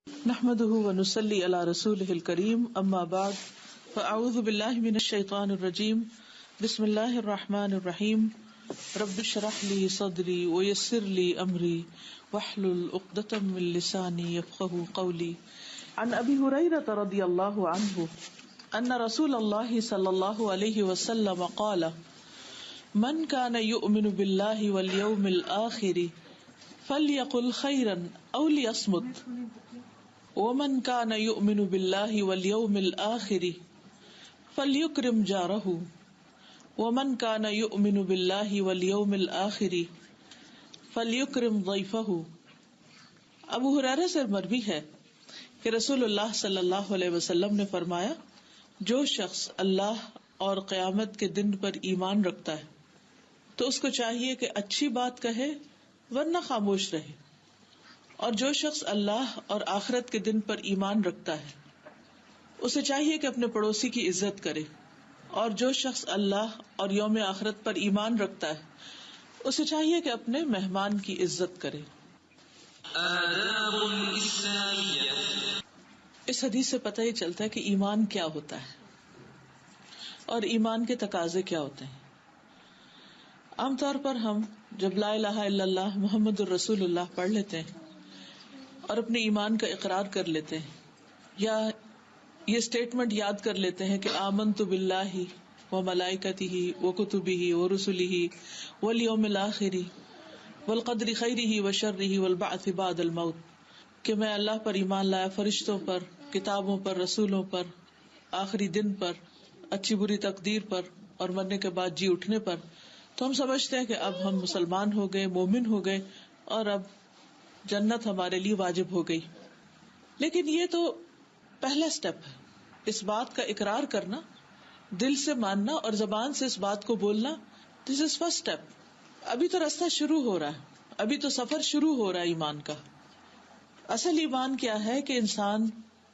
نحمده ونصلي على رسوله الكريم اما بعد فاعوذ بالله من الشيطان الرجيم بسم الله الرحمن الرحيم رب اشرح لي صدري ويسر لي امري واحلل عقدة من لساني يفقهوا قولي عن ابي هريرة رضي الله عنه ان رسول الله صلى الله عليه وسلم قال من كان يؤمن بالله واليوم الآخر فليقل خيرا او ليصمت ومن كان يؤمن بالله واليوم الآخر فليكرم جاره ومن كان يؤمن بالله واليوم الآخر فليكرم ضيفه۔ ابو ہریرہ سے مروی ہے کہ رسول اللہ صلی اللہ علیہ وسلم نے فرمایا، جو شخص اللہ اور قیامت کے دن پر ایمان رکھتا ہے تو اس کو چاہیے کہ اچھی بات کہے ورنہ خاموش رہے، اور جو شخص اللہ اور آخرت کے دن پر ایمان رکھتا ہے اسے چاہیے کہ اپنے پڑوسی کی عزت کرے، اور جو شخص اللہ اور یوم آخرت پر ایمان رکھتا ہے اسے چاہیے کہ اپنے مہمان کی عزت کرے۔ آداب الاسلامیہ۔ اس حدیث سے پتہ ہی چلتا ہے کہ ایمان کیا ہوتا ہے اور ایمان کے تقاضے کیا ہوتے ہیں۔ عام طور پر ہم جب لا الہ الا اللہ محمد الرسول اللہ پڑھ لیتے ہیں اور اپنے ایمان کا اقرار کر لیتے ہیں، یا یہ اسٹیٹمنٹ یاد کر لیتے ہیں کہ آمنت باللہ وملائکتہ وکتبہ ورسلہ والیوم الآخر والقدر خیرہ وشرہ والبعث بعد الموت، کہ میں اللہ پر ایمان لایا، فرشتوں پر، کتابوں پر، رسولوں پر، آخری دن پر، اچھی بری تقدیر پر اور مرنے کے بعد جی اٹھنے پر، تو ہم سمجھتے ہیں کہ اب ہم مسلمان ہو گئے، مومن ہو گئے، اور اب جنت ہمارے لیے واجب ہو گئی۔ لیکن یہ تو پہلا سٹیپ ہے، اس بات کا اقرار کرنا، دل سے ماننا اور زبان سے اس بات کو بولنا، دس از فرسٹ سٹیپ۔ ابھی تو راستہ شروع ہو رہا ہے، ابھی تو سفر شروع ہو رہا ہے ایمان کا۔ اصل ایمان کیا ہے کہ انسان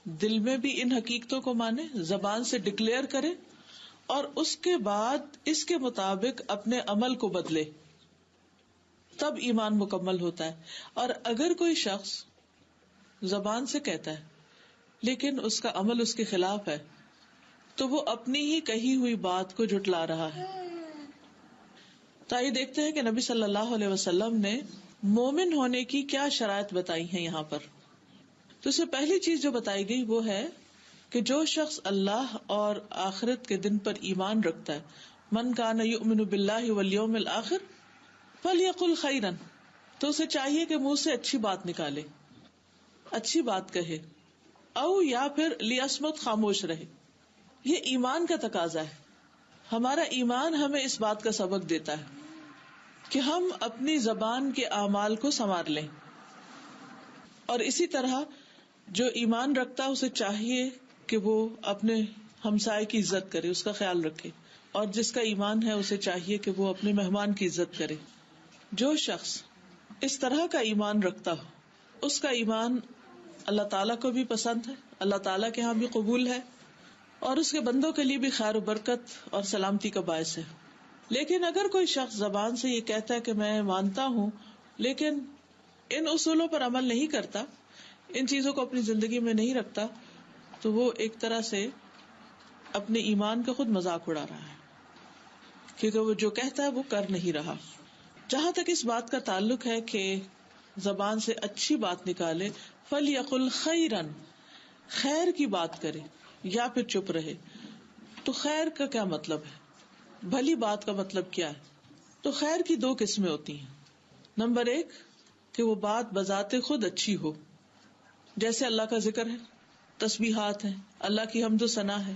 دل میں بھی ان حقیقتوں کو مانے، زبان سے ڈکلیئر کرے، اور اس کے بعد اس کے مطابق اپنے عمل کو بدلے، تب ایمان مکمل ہوتا ہے۔ اور اگر کوئی شخص زبان سے کہتا ہے لیکن اس کا عمل اس کے خلاف ہے تو وہ اپنی ہی کہی ہوئی بات کو جھٹلا رہا ہے۔ تو آئیے دیکھتے ہیں کہ نبی صلی اللہ علیہ وسلم نے مومن ہونے کی کیا شرائط بتائی ہیں یہاں پر۔ تو اس سے پہلی چیز جو بتائی گئی وہ ہے کہ جو شخص اللہ اور آخرت کے دن پر ایمان رکھتا ہے، من کان یؤمن باللہ والیوم الآخر فلیقل خیرا، تو اسے چاہیے کہ منہ سے اچھی بات نکالے، اچھی بات کہے، او یا پھر لیصمت، خاموش رہے۔ یہ ایمان کا تقاضا ہے۔ ہمارا ایمان ہمیں اس بات کا سبق دیتا ہے کہ ہم اپنی زبان کے اعمال کو سنوار لیں، اور اسی طرح جو ایمان رکھتا ہے اسے چاہیے کہ وہ اپنے ہمسائے کی عزت کرے، اس کا خیال رکھے، اور جس کا ایمان ہے اسے چاہیے کہ وہ اپنے مہمان کی عزت کرے۔ جو شخص اس طرح کا ایمان رکھتا ہو اس کا ایمان اللہ تعالیٰ کو بھی پسند ہے، اللہ تعالیٰ کے ہاں بھی قبول ہے، اور اس کے بندوں کے لیے بھی خیر و برکت اور سلامتی کا باعث ہے۔ لیکن اگر کوئی شخص زبان سے یہ کہتا ہے کہ میں مانتا ہوں لیکن ان اصولوں پر عمل نہیں کرتا، ان چیزوں کو اپنی زندگی میں نہیں رکھتا، تو وہ ایک طرح سے اپنے ایمان کا خود مذاق اڑا رہا ہے، کیونکہ وہ جو کہتا ہے وہ کر نہیں رہا۔ جہاں تک اس بات کا تعلق ہے کہ زبان سے اچھی بات نکالے، فَلْيَقُلْ خَيْرًا، خیر کی بات کرے یا پھر چپ رہے۔ تو خیر کا کیا مطلب ہے؟ بھلی بات کا مطلب کیا ہے؟ تو خیر کی دو قسمیں ہوتی ہیں۔ نمبر ایک کہ وہ بات بذات خود اچھی ہو، جیسے اللہ کا ذکر ہے، تسبیحات ہیں، اللہ کی حمد و ثنا ہے،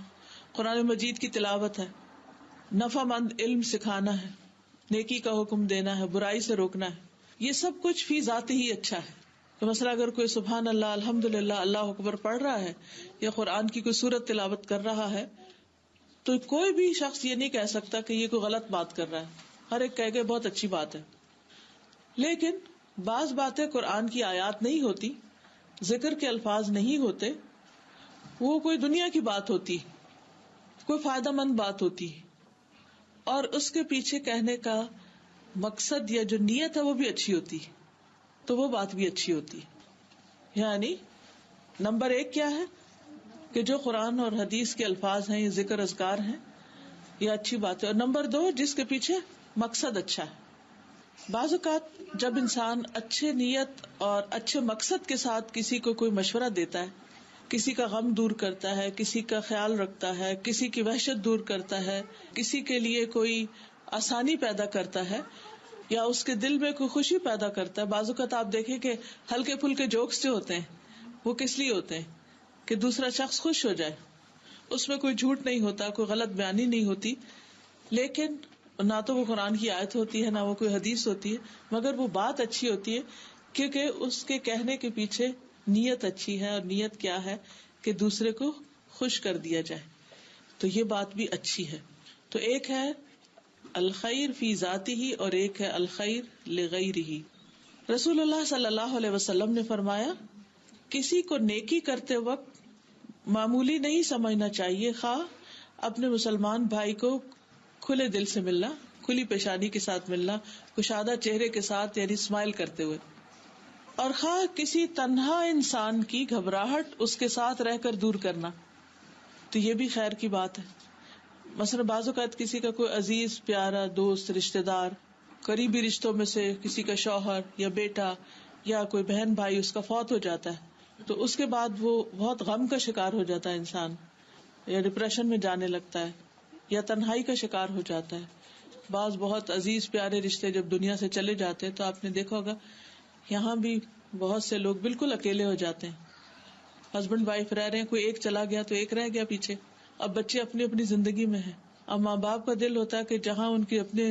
قرآن مجید کی تلاوت ہے، نفع مند علم سکھانا ہے، نیکی کا حکم دینا ہے، برائی سے روکنا ہے، یہ سب کچھ فی ذات ہی اچھا ہے۔ کہ مثلا اگر کوئی سبحان اللہ، الحمدللہ، اللہ اکبر پڑھ رہا ہے یا قرآن کی کوئی سورت تلاوت کر رہا ہے تو کوئی بھی شخص یہ نہیں کہہ سکتا کہ یہ کوئی غلط بات کر رہا ہے، ہر ایک کہے کہ بہت اچھی بات ہے۔ لیکن بعض باتیں قرآن کی آیات نہیں ہوتی، ذکر کے الفاظ نہیں ہوتے، وہ کوئی دنیا کی بات ہوتی، کوئی فائدہ مند بات ہوتی، اور اس کے پیچھے کہنے کا مقصد یا جو نیت ہے وہ بھی اچھی ہوتی، تو وہ بات بھی اچھی ہوتی۔ یعنی نمبر 1 کیا ہے کہ جو قرآن اور حدیث کے الفاظ ہیں، یہ ذکر اذکار ہیں، یہ اچھی بات ہے. اور نمبر 2 جس کے پیچھے مقصد اچھا ہے. بعض اوقات جب انسان اچھے نیت اور اچھے مقصد کے ساتھ کسی کو کوئی مشورہ دیتا ہے، کسی کا غم دور کرتا ہے، کسی کا خیال رکھتا ہے، کسی کی وحشت دور کرتا ہے، کسی کے لیے کوئی آسانی پیدا کرتا ہے یا اس کے دل میں کوئی خوشی پیدا کرتا ہے. بعض اوقات آپ دیکھیں کہ ہلکے پھلکے جوکس جو ہوتے ہیں وہ کس لیے ہوتے ہیں کہ دوسرا شخص خوش ہو جائے. اس میں کوئی جھوٹ نہیں ہوتا، کوئی غلط بیانی نہیں ہوتی، لیکن نہ تو وہ قرآن کی آیت ہوتی ہے، نہ وہ کوئی حدیث ہوتی ہے، مگر وہ بات اچھی ہوتی ہے کیونکہ اس کے کہنے کے پیچھے نیت اچھی ہے. اور نیت کیا ہے کہ دوسرے کو خوش کر دیا جائے، تو یہ بات بھی اچھی ہے. تو ایک ہے الخیر فی ذاتہ اور ایک ہے الخیر لغیرہ. رسول اللہ صلی اللہ علیہ وسلم نے فرمایا کسی کو نیکی کرتے وقت معمولی نہیں سمجھنا چاہیے، خواہ اپنے مسلمان بھائی کو کھلے دل سے ملنا، کھلی پیشانی کے ساتھ ملنا، کشادہ چہرے کے ساتھ یعنی اسمائل کرتے ہوئے، اور خواہ کسی تنہا انسان کی گھبراہٹ اس کے ساتھ رہ کر دور کرنا، تو یہ بھی خیر کی بات ہے. مثلا بعض اوقات کسی کا کوئی عزیز پیارا دوست رشتہ دار قریبی رشتوں میں سے کسی کا شوہر یا بیٹا یا کوئی بہن بھائی اس کا فوت ہو جاتا ہے، تو اس کے بعد وہ بہت غم کا شکار ہو جاتا ہے انسان، یا ڈپریشن میں جانے لگتا ہے یا تنہائی کا شکار ہو جاتا ہے. بعض بہت عزیز پیارے رشتے جب دنیا سے چلے جاتے ہیں تو آپ نے دیکھا ہوگا یہاں بھی بہت سے لوگ بالکل اکیلے ہو جاتے ہیں. ہسبینڈ وائف رہ رہے ہیں، کوئی ایک چلا گیا تو ایک رہ گیا پیچھے. اب بچے اپنی اپنی زندگی میں ہیں. اب ماں باپ کا دل ہوتا ہے کہ جہاں ان کی اپنے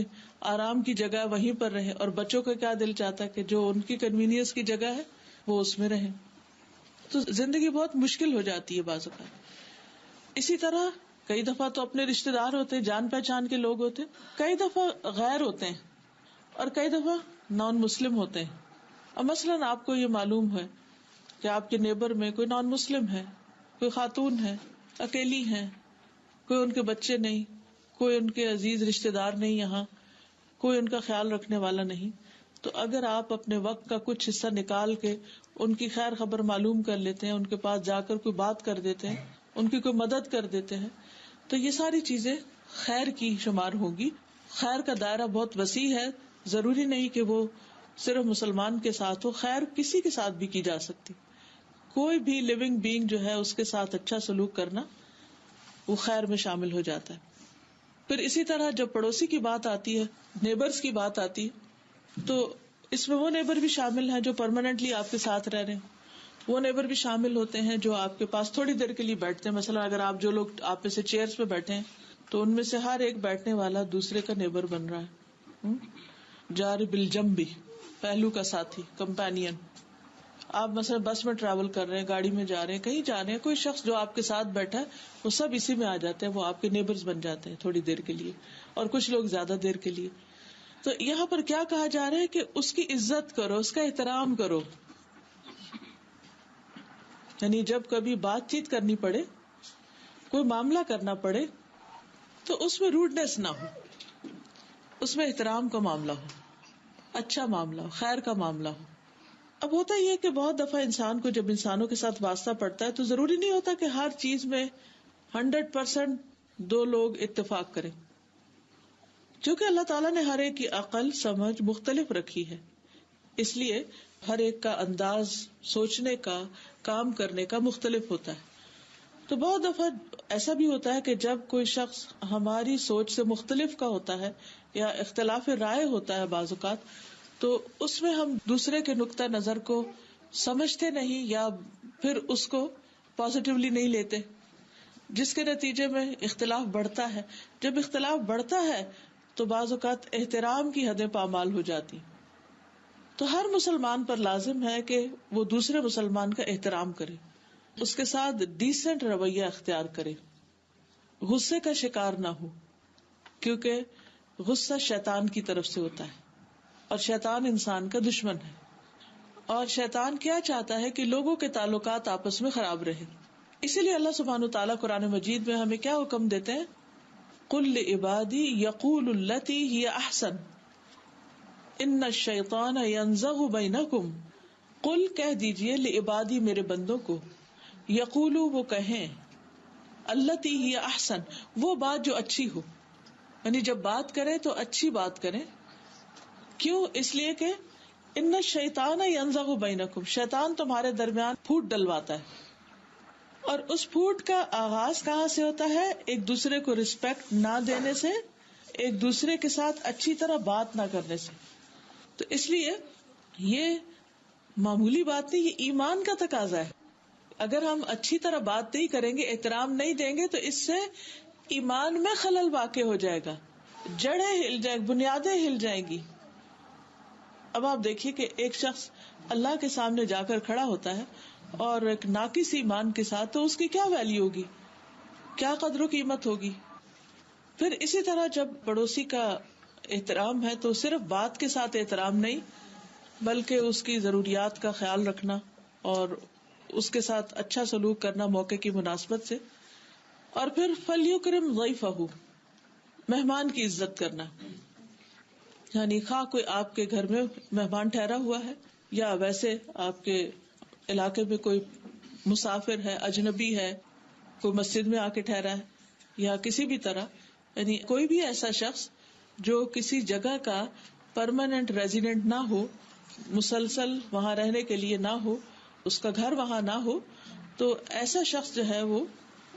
آرام کی جگہ وہیں پر رہے، اور بچوں کا کیا دل چاہتا ہے کہ جو ان کی کنوینئنس کی جگہ ہے وہ اس میں رہے. تو زندگی بہت مشکل ہو جاتی ہے بعض اوقات. اسی طرح کئی دفعہ تو اپنے رشتے دار ہوتے ہیں، جان پہچان کے لوگ ہوتے ہیں، کئی دفعہ غیر ہوتے ہیں، اور کئی دفعہ نان مسلم ہوتے ہیں. اب مثلاً آپ کو یہ معلوم ہے کہ آپ کے نیبر میں کوئی نان مسلم ہے، کوئی خاتون ہے، اکیلی ہیں، کوئی ان کے بچے نہیں، کوئی ان کے عزیز رشتے دار نہیں، یہاں کوئی ان کا خیال رکھنے والا نہیں. تو اگر آپ اپنے وقت کا کچھ حصہ نکال کے ان کی خیر خبر معلوم کر لیتے ہیں، ان کے پاس جا کر کوئی بات کر دیتے ہیں، ان کی کوئی مدد کر دیتے ہیں، تو یہ ساری چیزیں خیر کی شمار ہوگی. خیر کا دائرہ بہت وسیع ہے، ضروری نہیں کہ وہ صرف مسلمان کے ساتھ ہو، خیر کسی کے ساتھ بھی کی جا سکتی. کوئی بھی لیونگ بینگ جو ہے اس کے ساتھ اچھا سلوک کرنا وہ خیر میں شامل ہو جاتا ہے. پھر اسی طرح جب پڑوسی کی بات آتی ہے، نیبرز کی بات آتی ہے، تو اس میں وہ نیبر بھی شامل ہیں جو پرماننٹلی آپ کے ساتھ رہ رہے ہیں، وہ نیبر بھی شامل ہوتے ہیں جو آپ کے پاس تھوڑی دیر کے لیے بیٹھتے ہیں. مثلا اگر آپ جو لوگ آپ میں سے چیئرز پہ بیٹھے ہیں تو ان میں سے ہر ایک بیٹھنے والا دوسرے کا نیبر بن رہا ہے. جار بالجنب، پہلو کا ساتھی، کمپینین. آپ مثلا بس میں ٹریول کر رہے ہیں، گاڑی میں جا رہے ہیں، کہیں جا رہے ہیں، کوئی شخص جو آپ کے ساتھ بیٹھا ہے وہ سب اسی میں آ جاتے ہیں، وہ آپ کے نیبرز بن جاتے ہیں تھوڑی دیر کے لیے، اور کچھ لوگ زیادہ دیر کے لیے. تو یہاں پر کیا کہا جا رہا ہے کہ اس کی عزت کرو، اس کا احترام کرو. یعنی جب کبھی بات چیت کرنی پڑے، کوئی معاملہ کرنا پڑے، تو اس میں روڈنس نہ ہو، اس میں احترام کا معاملہ ہو، اچھا معاملہ ہو، خیر کا معاملہ ہو. اب ہوتا ہی ہے کہ بہت دفعہ انسان کو جب انسانوں کے ساتھ واسطہ پڑتا ہے تو ضروری نہیں ہوتا کہ ہر چیز میں 100% دو لوگ اتفاق کریں، کیونکہ اللہ تعالیٰ نے ہر ایک کی عقل سمجھ مختلف رکھی ہے، اس لیے ہر ایک کا انداز سوچنے کا، کام کرنے کا مختلف ہوتا ہے. تو بہت دفعہ ایسا بھی ہوتا ہے کہ جب کوئی شخص ہماری سوچ سے مختلف کا ہوتا ہے یا اختلاف رائے ہوتا ہے بعض اوقات، تو اس میں ہم دوسرے کے نقطہ نظر کو سمجھتے نہیں یا پھر اس کو پازیٹیولی نہیں لیتے، جس کے نتیجے میں اختلاف بڑھتا ہے. جب اختلاف بڑھتا ہے تو بعض اوقات احترام کی حدیں پامال ہو جاتی. تو ہر مسلمان پر لازم ہے کہ وہ دوسرے مسلمان کا احترام کرے، اس کے ساتھ ڈیسنٹ رویہ اختیار کرے، غصے کا شکار نہ ہو، کیونکہ غصہ شیطان کی طرف سے ہوتا ہے اور شیطان انسان کا دشمن ہے. اور شیطان کیا چاہتا ہے کہ لوگوں کے تعلقات آپس میں خراب رہے. اسی لیے اللہ سبحانہ وتعالیٰ قرآن مجید میں ہمیں کیا حکم دیتے ہیں؟ قل لعبادی یقولوا التی ہی احسن ان الشیطان ینزغ بینکم. قل کہہ دیجئے لعبادی میرے بندوں کو، یقولو وہ کہیں، التی ہی احسن وہ بات جو اچھی ہو، یعنی جب بات کریں تو اچھی بات کریں. کیوں؟ اس لیے کہ ان الشیطان ینزغ بینکم، شیطان تمہارے درمیان پھوٹ ڈلواتا ہے. اور اس پھوٹ کا آغاز کہاں سے ہوتا ہے؟ ایک دوسرے کو رسپیکٹ نہ دینے سے، ایک دوسرے کے ساتھ اچھی طرح بات نہ کرنے سے. تو اس لیے یہ معمولی بات نہیں، یہ ایمان کا تقاضا ہے. اگر ہم اچھی طرح بات نہیں کریں گے، احترام نہیں دیں گے، تو اس سے ایمان میں خلل واقع ہو جائے گا، جڑیں ہل جائیں گی، بنیادیں ہل جائیں گی. اب آپ دیکھیے کہ ایک شخص اللہ کے سامنے جا کر کھڑا ہوتا ہے اور ایک ناقص ایمان کے ساتھ، تو اس کی کیا ویلیو ہوگی، کیا قدر و قیمت ہوگی. پھر اسی طرح جب پڑوسی کا احترام ہے تو صرف بات کے ساتھ احترام نہیں، بلکہ اس کی ضروریات کا خیال رکھنا اور اس کے ساتھ اچھا سلوک کرنا موقع کی مناسبت سے. اور پھر فَلْيُكْرِمْ ضَيْفَهُ، مہمان کی عزت کرنا. یعنی خواہ کوئی آپ کے گھر میں مہمان ٹھہرا ہوا ہے یا ویسے آپ کے علاقے میں کوئی مسافر ہے، اجنبی ہے، کوئی مسجد میں آ کے ٹھہرا ہے یا کسی بھی طرح، یعنی کوئی بھی ایسا شخص جو کسی جگہ کا پرماننٹ ریزیڈنٹ نہ ہو، مسلسل وہاں رہنے کے لیے نہ ہو، اس کا گھر وہاں نہ ہو، تو ایسا شخص جو ہے وہ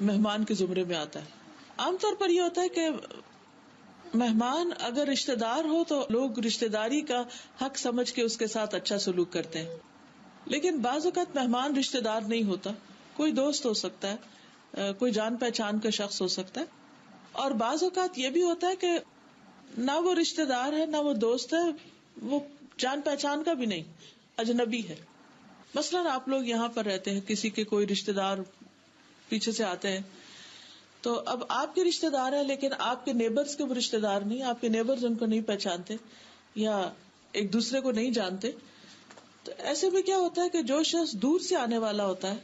مہمان کے زمرے میں آتا ہے. عام طور پر یہ ہوتا ہے کہ مہمان اگر رشتہ دار ہو تو لوگ رشتہ داری کا حق سمجھ کے اس کے ساتھ اچھا سلوک کرتے ہیں. لیکن بعض اوقات مہمان رشتہ دار نہیں ہوتا، کوئی دوست ہو سکتا ہے، کوئی جان پہچان کا شخص ہو سکتا ہے. اور بعض اوقات یہ بھی ہوتا ہے کہ نہ وہ رشتہ دار ہے نہ وہ دوست ہے، وہ جان پہچان کا بھی نہیں، اجنبی ہے. مثلاً آپ لوگ یہاں پر رہتے ہیں، کسی کے کوئی رشتہ دار پیچھے سے آتے ہیں، تو اب آپ کے رشتہ دار ہیں لیکن آپ کے نیبرز کے وہ رشتہ دار نہیں، آپ کے نیبرز ان کو نہیں پہچانتے یا ایک دوسرے کو نہیں جانتے. تو ایسے میں کیا ہوتا ہے کہ جو شخص دور سے آنے والا ہوتا ہے،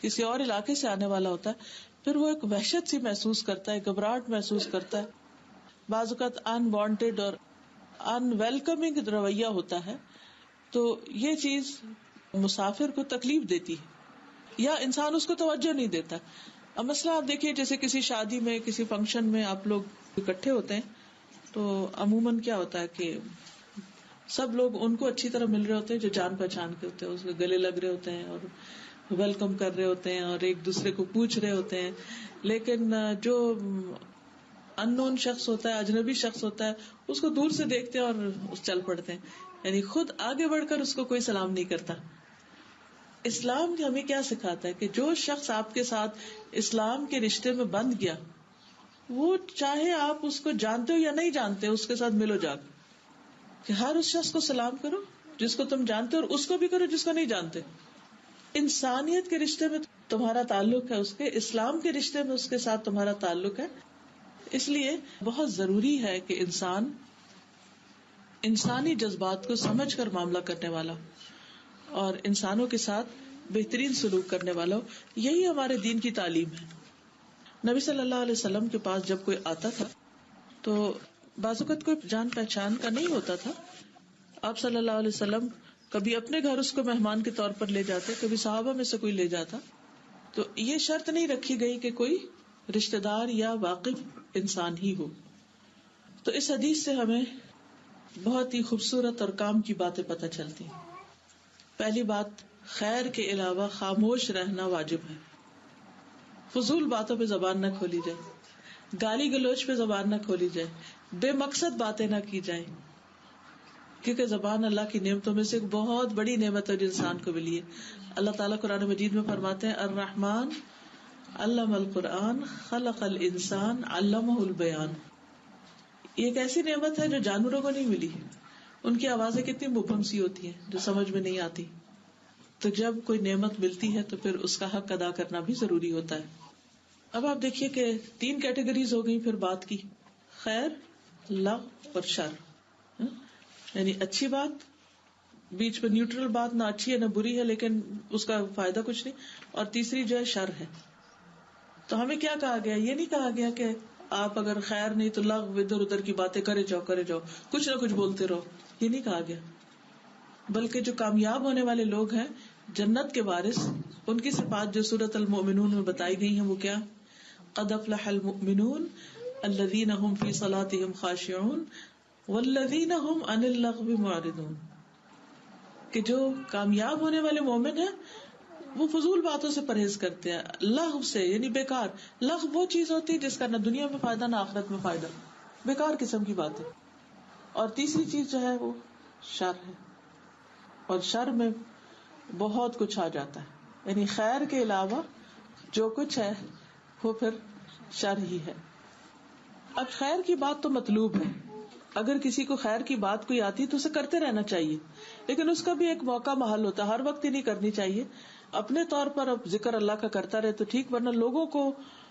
کسی اور علاقے سے آنے والا ہوتا ہے، پھر وہ ایک وحشت سی محسوس کرتا ہے، گھبراہٹ محسوس کرتا ہے، بعض اوقات ان وانٹیڈ اور ان ویلکمنگ رویہ ہوتا ہے. تو یہ چیز مسافر کو تکلیف دیتی ہے یا انسان اس کو توجہ نہیں دیتا. اب مسئلہ آپ دیکھیے، جیسے کسی شادی میں، کسی فنکشن میں آپ لوگ اکٹھے ہوتے ہیں تو عموماً کیا ہوتا ہے کہ سب لوگ ان کو اچھی طرح مل رہے ہوتے ہیں جو جان پہچان کے ہوتے ہیں، اس کے گلے لگ رہے ہوتے ہیں اور ویلکم کر رہے ہوتے ہیں اور ایک دوسرے کو پوچھ رہے ہوتے ہیں. لیکن جو ان نون شخص ہوتا ہے، اجنبی شخص ہوتا ہے، اس کو دور سے دیکھتے ہیں اور چل پڑتے ہیں، یعنی خود آگے بڑھ کر اس کو کوئی سلام نہیں کرتا. اسلام ہمیں کیا سکھاتا ہے کہ جو شخص آپ کے ساتھ اسلام کے رشتے میں بندھ گیا، وہ چاہے آپ اس کو جانتے ہو یا نہیں جانتے، اس کے ساتھ ملو جا کہ ہر اس شخص کو سلام کرو جس کو تم جانتے ہو، اور اس کو بھی کرو جس کو نہیں جانتے. انسانیت کے رشتے میں تمہارا تعلق ہے، اس کے اسلام کے رشتے میں اس کے ساتھ تمہارا تعلق ہے. اس لیے بہت ضروری ہے کہ انسان انسانی جذبات کو سمجھ کر معاملہ کرنے والا اور انسانوں کے ساتھ بہترین سلوک کرنے والا ہو. یہی ہمارے دین کی تعلیم ہے. نبی صلی اللہ علیہ وسلم کے پاس جب کوئی آتا تھا تو بعض اوقات کوئی جان پہچان کا نہیں ہوتا تھا، آپ صلی اللہ علیہ وسلم کبھی اپنے گھر اس کو مہمان کے طور پر لے جاتے، کبھی صحابہ میں سے کوئی لے جاتا. تو یہ شرط نہیں رکھی گئی کہ کوئی رشتہ دار یا واقف انسان ہی ہو. تو اس حدیث سے ہمیں بہت ہی خوبصورت اور کام کی باتیں پتہ چلتی ہیں. پہلی بات، خیر کے علاوہ خاموش رہنا واجب ہے. فضول باتوں پہ زبان نہ کھولی جائے، گالی گلوچ پہ زبان نہ کھولی جائے، بے مقصد باتیں نہ کی جائیں، کیونکہ زبان اللہ کی نعمتوں میں سے ایک بہت بڑی نعمت ہے جو انسان کو ملی ہے. اللہ تعالیٰ قرآن مجید میں فرماتے ہیں، الرحمن علم القرآن خلق الانسان علمہ البیان. یہ ایک ایسی نعمت ہے جو جانوروں کو نہیں ملی. ان کی آوازیں کتنی مبہم سی ہوتی ہیں جو سمجھ میں نہیں آتی. تو جب کوئی نعمت ملتی ہے تو پھر اس کا حق ادا کرنا بھی ضروری ہوتا ہے. اب آپ دیکھیے کہ 3 کیٹیگریز ہو گئی پھر بات کی، خیر، لغو اور شر. یعنی اچھی بات، بیچ میں نیوٹرل بات، نہ اچھی ہے نہ بری ہے لیکن اس کا فائدہ کچھ نہیں. اور تیسری جو ہے شر ہے. تو ہمیں کیا کہا گیا؟ یہ نہیں کہا گیا کہ آپ اگر خیر نہیں تو لغو، ادھر ادھر کی باتیں کرے جاؤ، کچھ نہ کچھ بولتے رہو. یہ نہیں کہا گیا، بلکہ جو کامیاب ہونے والے لوگ ہیں، جنت کے وارث، ان کی صفات جو سورۃ المؤمنون میں بتائی گئی ہیں وہ کیا؟ قد افلح المؤمنون الذین هم فی صلاتهم خاشعون والذین هم عن اللغو معرضون، کہ جو کامیاب ہونے والے مومن ہیں وہ فضول باتوں سے پرہیز کرتے ہیں، لغو سے یعنی بیکار. لغو وہ چیز ہوتی ہے جس کا نہ دنیا میں فائدہ نہ آخرت میں فائدہ، بیکار قسم کی بات ہے. اور تیسری چیز جو ہے وہ شر ہے، اور شر میں بہت کچھ آ جاتا ہے، یعنی خیر کے علاوہ جو کچھ ہے وہ پھر شر ہی ہے. اب خیر کی بات تو مطلوب ہے، اگر کسی کو خیر کی بات کوئی آتی تو اسے کرتے رہنا چاہیے، لیکن اس کا بھی ایک موقع محل ہوتا ہے، ہر وقت ہی نہیں کرنی چاہیے. اپنے طور پر اب ذکر اللہ کا کرتا رہے تو ٹھیک، ورنہ لوگوں کو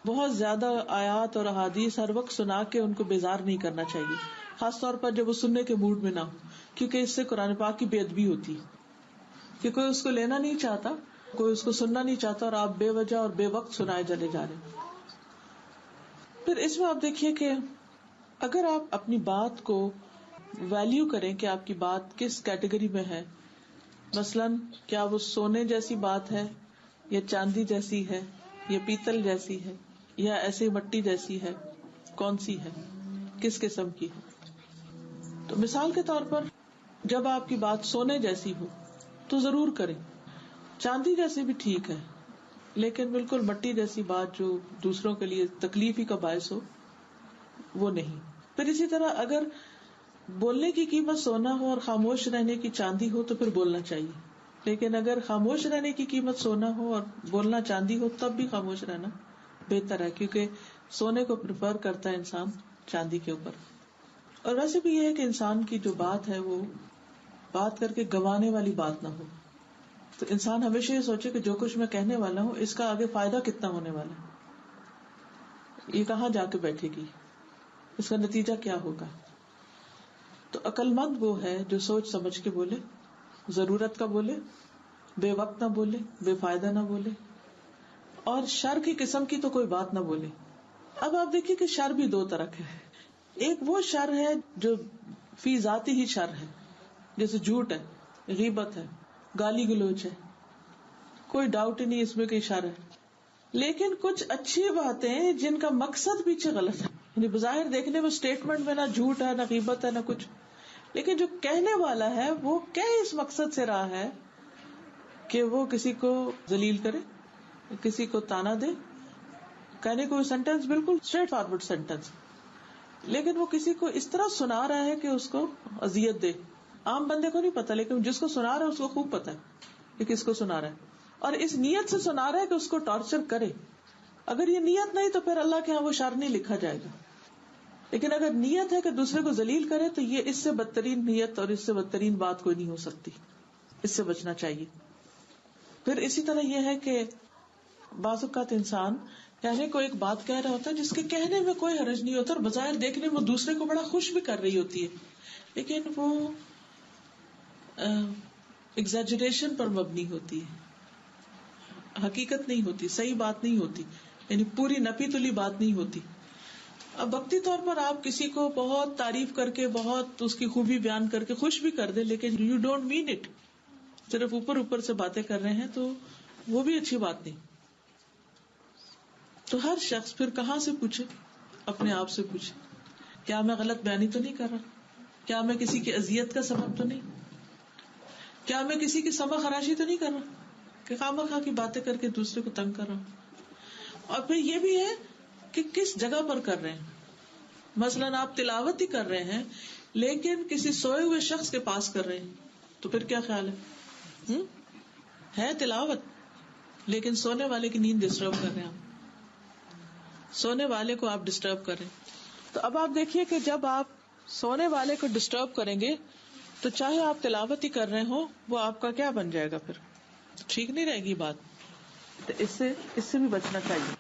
بہت زیادہ آیات اور احادیث ہر وقت سنا کے ان کو بیزار نہیں کرنا چاہیے، خاص طور پر جب وہ سننے کے موڈ میں نہ ہو، کیونکہ اس سے قرآن پاک کی بے ادبی ہوتی ہے کہ کوئی اس کو لینا نہیں چاہتا، کوئی اس کو سننا نہیں چاہتا، اور آپ بے وجہ اور بے وقت سنائے چلے جا رہے ہیں. پھر اس میں آپ دیکھیے کہ اگر آپ اپنی بات کو ویلیو کریں کہ آپ کی بات کس کیٹیگری میں ہے، مثلاً کیا وہ سونے جیسی بات ہے یا چاندی جیسی ہے یا پیتل جیسی ہے یا ایسے مٹی جیسی ہے، کون سی ہے، کس قسم کی ہے. تو مثال کے طور پر جب آپ کی بات سونے جیسی ہو تو ضرور کریں، چاندی جیسی بھی ٹھیک ہے، لیکن بالکل مٹی جیسی بات جو دوسروں کے لیے تکلیف ہی کا باعث ہو وہ نہیں. پھر اسی طرح اگر بولنے کی قیمت سونا ہو اور خاموش رہنے کی چاندی ہو تو پھر بولنا چاہیے، لیکن اگر خاموش رہنے کی قیمت سونا ہو اور بولنا چاندی ہو تب بھی خاموش رہنا بہتر ہے، کیونکہ سونے کو پریفر کرتا ہے انسان چاندی کے اوپر. اور ویسے بھی یہ ہے کہ انسان کی جو بات ہے وہ بات کر کے گوانے والی بات نہ ہو. تو انسان ہمیشہ یہ سوچے کہ جو کچھ میں کہنے والا ہوں اس کا آگے فائدہ کتنا ہونے والا ہے، یہ کہاں جا کے بیٹھے گی، اس کا نتیجہ کیا ہوگا. تو عقل مند وہ ہے جو سوچ سمجھ کے بولے، ضرورت کا بولے، بے وقت نہ بولے، بے فائدہ نہ بولے، اور شر کی قسم کی تو کوئی بات نہ بولے. اب آپ دیکھیے کہ شر بھی دو طرح کے ہے. ایک وہ شر ہے جو فی ذاتی ہی شر ہے، جیسے جھوٹ ہے، غیبت ہے، گالی گلوچ ہے، کوئی ڈاؤٹ ہی نہیں اس میں کہ شر ہے. لیکن کچھ اچھی باتیں جن کا مقصد پیچھے غلط ہے، یعنی بظاہر دیکھنے میں اسٹیٹمنٹ میں نہ جھوٹ ہے نہ غیبت ہے نہ کچھ، لیکن جو کہنے والا ہے وہ کیا اس مقصد سے رہا ہے کہ وہ کسی کو ذلیل کرے، کسی کو تانا دے. کہنے کو سینٹینس بالکل اسٹریٹ فارورڈ سینٹینس، لیکن وہ کسی کو اس طرح سنا رہا ہے کہ اس کو اذیت دے. عام بندے کو نہیں پتا، لیکن جس کو سنا رہا ہے اس کو خوب پتا ہے کہ کس کو سنا رہا ہے، اور اس نیت سے سنا رہا ہے کہ اس کو ٹارچر کرے. اگر یہ نیت نہیں تو پھر اللہ کے ہاں وہ شر نہیں لکھا جائے گا. لیکن اگر نیت ہے کہ دوسرے کو ذلیل کرے تو یہ اس سے بدترین نیت اور اس سے بدترین بات کوئی نہیں ہو سکتی، اس سے بچنا چاہیے. پھر اسی طرح یہ ہے کہ بعض اوقات انسان کہنے کو ایک بات کہہ رہا ہوتا ہے جس کے کہنے میں کوئی حرج نہیں ہوتا، اور بظاہر دیکھنے میں دوسرے کو بڑا خوش بھی کر رہی ہوتی ہے، لیکن وہ ایگزیجریشن پر مبنی ہوتی ہے، حقیقت نہیں ہوتی، صحیح بات نہیں ہوتی، یعنی پوری نپی تلی بات نہیں ہوتی. اب وقتی طور پر آپ کسی کو بہت تعریف کر کے، بہت اس کی خوبی بیان کر کے خوش بھی کر دیں، لیکن یو ڈونٹ مین اٹ، صرف اوپر اوپر سے باتیں کر رہے ہیں، تو وہ بھی اچھی بات نہیں. تو ہر شخص پھر کہاں سے پوچھے؟ اپنے آپ سے پوچھے، کیا میں غلط بیانی تو نہیں کر رہا؟ کیا میں کسی کی اذیت کا سبب تو نہیں؟ کیا میں کسی کی سما خراشی تو نہیں کر رہا کہ خواہ کی باتیں کر کے دوسرے کو تنگ کر رہا ہوں؟ اور پھر یہ بھی ہے کہ کس جگہ پر کر رہے ہیں. مثلاً آپ تلاوت ہی کر رہے ہیں لیکن کسی سوئے ہوئے شخص کے پاس کر رہے ہیں تو پھر کیا خیال ہے تلاوت لیکن سونے والے کی نیند ڈسٹرب کر رہے ہیں، آپ سونے والے کو آپ ڈسٹرب کر رہے ہیں. تو اب آپ دیکھیے کہ جب آپ سونے والے کو ڈسٹرب کریں گے تو چاہے آپ تلاوت ہی کر رہے ہوں وہ آپ کا کیا بن جائے گا، پھر ٹھیک نہیں رہے گی بات. تو اس سے بھی بچنا چاہیے.